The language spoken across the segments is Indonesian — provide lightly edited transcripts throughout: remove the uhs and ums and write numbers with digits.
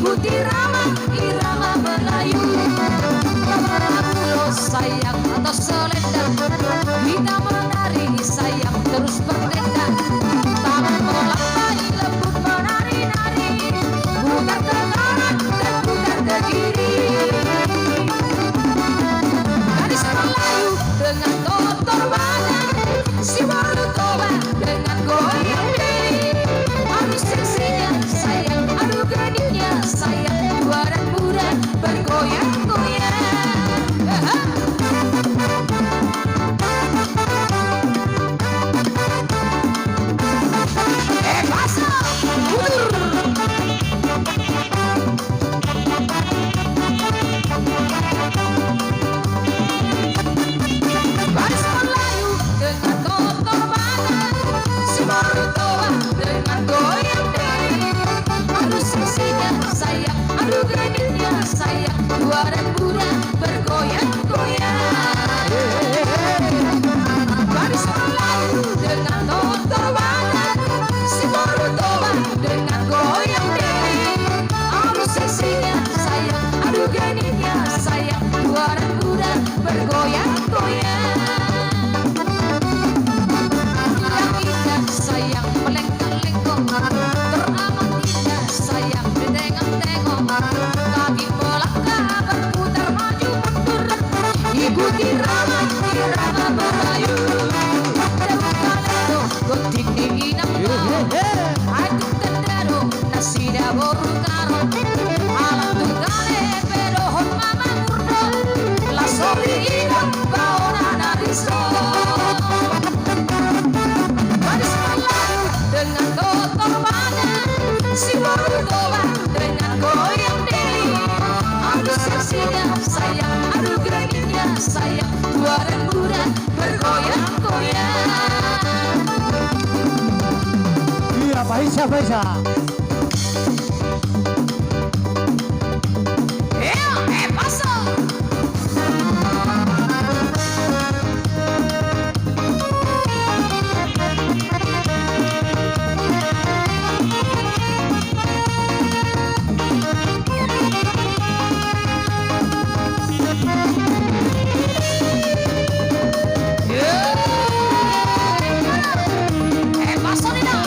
ikuti irama Melayu. Pulau sayang atau selendang, kita menari sayang terus bertenda. Tangan melangkai lembut menari-nari, putar ke kanan dan putar ke kiri. Gadis Melayu dengan kotor badan, si baru toba dengan goyang diri. Aduh seksinya sayang, aduh gadisnya sayang, tua dan muda bergoyang-goyang. Sayang, tua dan muda bergoyang-goyang. Gadis Melayu dengan kotor badan, si baru toba dengan goyang diri. Aduh seksinya sayang, aduh gadisnya sayang, tua dan muda bergoyang-goyang. Yang indah sayang melengkung-lengkung, teramat indah sayang ditengok-tengok. Kaki melangkah berputar maju mundur, ikuti irama Melayu. Dewa gotik diinam aku tendaro nasi dapur karo alam tunggale pedohon mama murdo la sobrina baona nariso. Gadis Melayu dengan kotor badan, si baru toba dengan goyang diri. Aduh seksinya sayang, aduh gadisnya sayang, tua dan muda bergoyang-goyang. Iya, Faisal. Paso. Paso nih dong.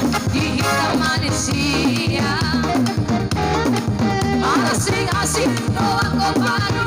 indah di hitam manusia. Asing-asing doa kau padu